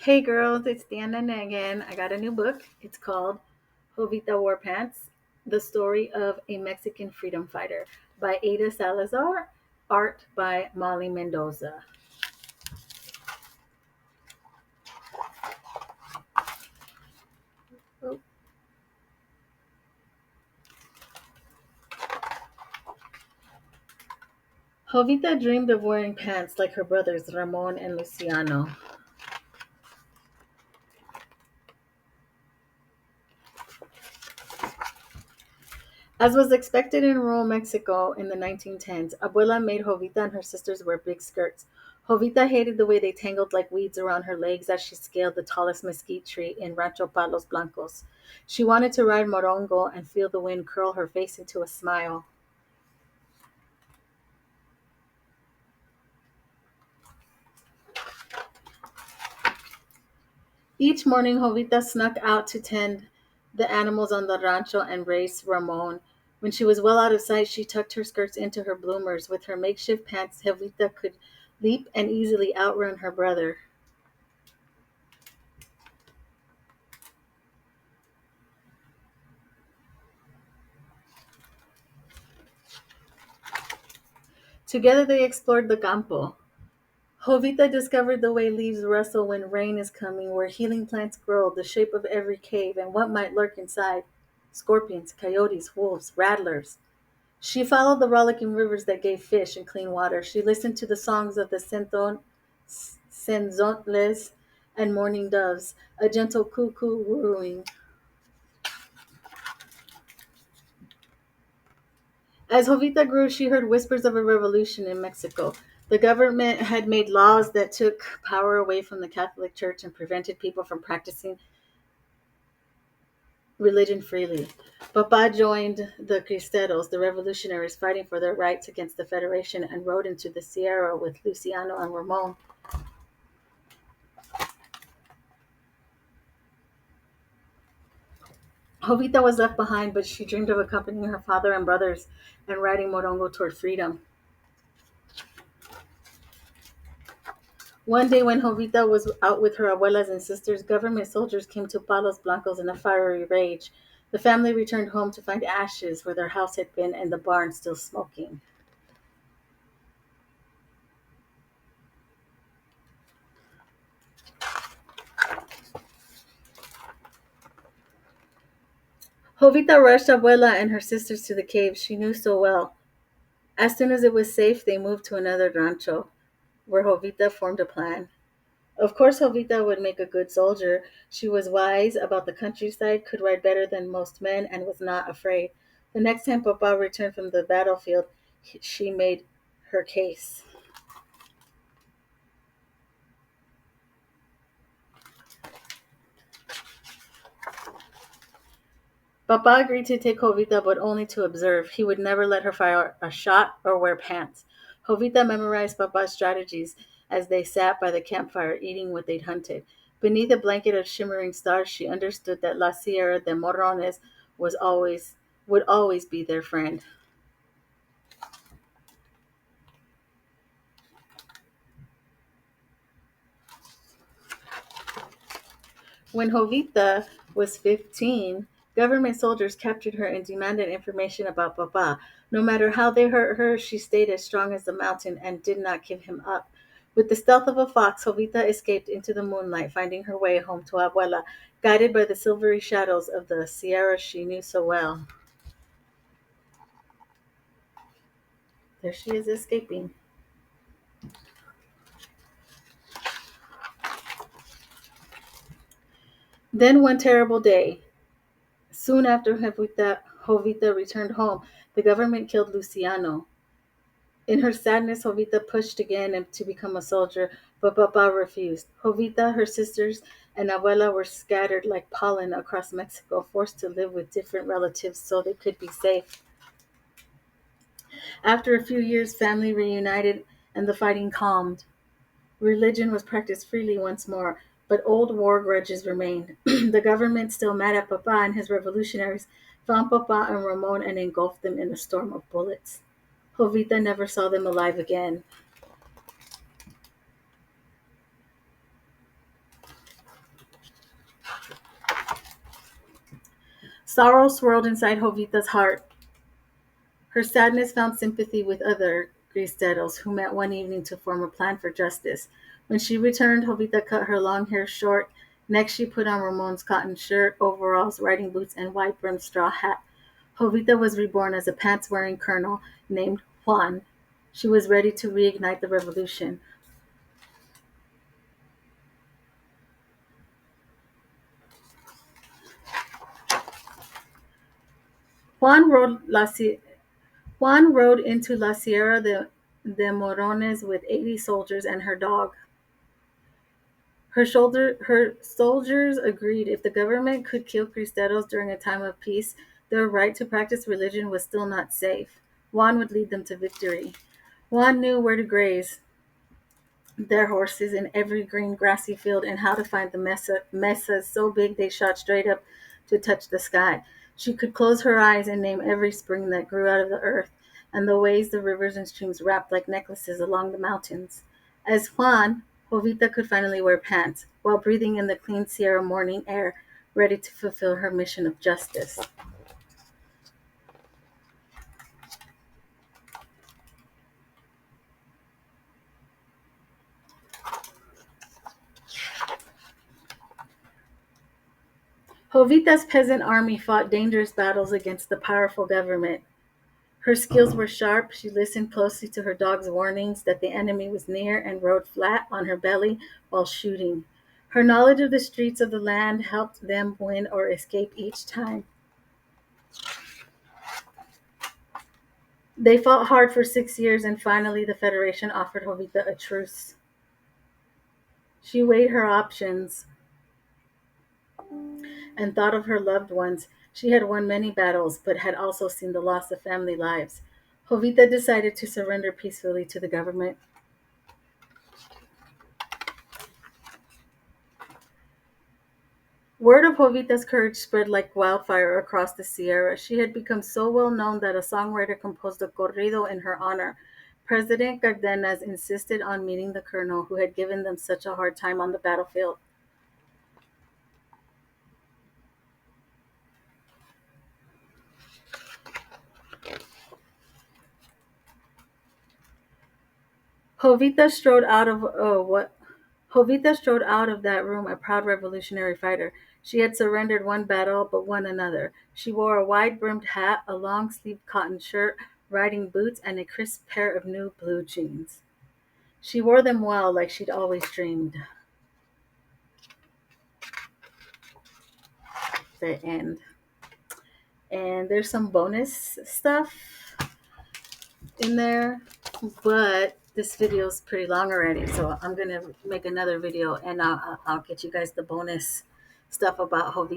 Hey girls, it's Diana again. I got a new book. It's called Jovita War Pants, The Story of a Mexican Freedom Fighter by Ada Salazar, art by Molly Mendoza. Oh. Jovita dreamed of wearing pants like her brothers Ramon and Luciano. As was expected in rural Mexico in the 1910s, Abuela made Jovita and her sisters wear big skirts. Jovita hated the way they tangled like weeds around her legs as she scaled the tallest mesquite tree in Rancho Palos Blancos. She wanted to ride morongo and feel the wind curl her face into a smile. Each morning, Jovita snuck out to tend the animals on the rancho and race Ramon. When she was well out of sight, she tucked her skirts into her bloomers. With her makeshift pants, Jovita could leap and easily outrun her brother. Together they explored the campo. Jovita discovered the way leaves rustle when rain is coming, where healing plants grow, the shape of every cave, and what might lurk inside scorpions, coyotes, wolves, rattlers. She followed the rollicking rivers that gave fish and clean water. She listened to the songs of the senzontles and mourning doves, a gentle cuckoo wooing. As Jovita grew, she heard whispers of a revolution in Mexico. The government had made laws that took power away from the Catholic Church and prevented people from practicing religion freely. Papa joined the Cristeros, the revolutionaries fighting for their rights against the Federation, and rode into the Sierra with Luciano and Ramon. Jovita was left behind, but she dreamed of accompanying her father and brothers and riding Morongo toward freedom. One day, when Jovita was out with her abuelas and sisters, government soldiers came to Palos Blancos in a fiery rage. The family returned home to find ashes where their house had been and the barn still smoking. Jovita rushed abuela and her sisters to the cave she knew so well. As soon as it was safe, they moved to another rancho, where Jovita formed a plan. Of course, Jovita would make a good soldier. She was wise about the countryside, could ride better than most men, and was not afraid. The next time Papa returned from the battlefield, she made her case. Papa agreed to take Jovita, but only to observe. He would never let her fire a shot or wear pants. Jovita memorized Papa's strategies as they sat by the campfire eating what they'd hunted. Beneath a blanket of shimmering stars, she understood that La Sierra de Morrones was always would always be their friend. When Jovita was 15, government soldiers captured her and demanded information about Papa. No matter how they hurt her, she stayed as strong as the mountain and did not give him up. With the stealth of a fox, Jovita escaped into the moonlight, finding her way home to Abuela, guided by the silvery shadows of the Sierra she knew so well. There she is escaping. Then one terrible day, soon after Jovita returned home, the government killed Luciano. In her sadness, Jovita pushed again to become a soldier, but Papa refused. Jovita, her sisters, and Abuela were scattered like pollen across Mexico, forced to live with different relatives so they could be safe. After a few years, family reunited and the fighting calmed. Religion was practiced freely once more, but old war grudges remained. The government, still mad at Papa and his revolutionaries, found Papa and Ramon and engulfed them in a storm of bullets. Jovita never saw them alive again. Sorrow swirled inside Jovita's heart. Her sadness found sympathy with other Cristeros who met one evening to form a plan for justice. When she returned, Jovita cut her long hair short. Next, she put on Ramon's cotton shirt, overalls, riding boots, and wide brimmed straw hat. Jovita was reborn as a pants wearing colonel named Juan. She was ready to reignite the revolution. Juan rode, Juan rode into La Sierra de Morones with 80 soldiers and her dog. Her soldiers agreed if the government could kill Cristeros during a time of peace, their right to practice religion was still not safe. Juan would lead them to victory. Juan knew where to graze their horses in every green grassy field and how to find the mesas so big they shot straight up to touch the sky. She could close her eyes and name every spring that grew out of the earth and the ways the rivers and streams wrapped like necklaces along the mountains. As Juan, Jovita could finally wear pants while breathing in the clean Sierra morning air, ready to fulfill her mission of justice. Jovita's peasant army fought dangerous battles against the powerful government. Her skills were sharp. She listened closely to her dog's warnings that the enemy was near and rode flat on her belly while shooting. Her knowledge of the streets of the land helped them win or escape each time. They fought hard for 6 years and finally the Federation offered Jovita a truce. She weighed her options and thought of her loved ones. She had won many battles, but had also seen the loss of family lives. Jovita decided to surrender peacefully to the government. Word of Jovita's courage spread like wildfire across the Sierra. She had become so well known that a songwriter composed a corrido in her honor. President Cardenas insisted on meeting the colonel who had given them such a hard time on the battlefield. Jovita strode out of what Jovita strode out of that room a proud revolutionary fighter. She had surrendered one battle but won another. She wore a wide-brimmed hat, a long-sleeved cotton shirt, riding boots, and a crisp pair of new blue jeans. She wore them well, like she'd always dreamed. The end. And there's some bonus stuff in there, but this video is pretty long already, so I'm gonna make another video and I'll get you guys the bonus stuff about Jovita.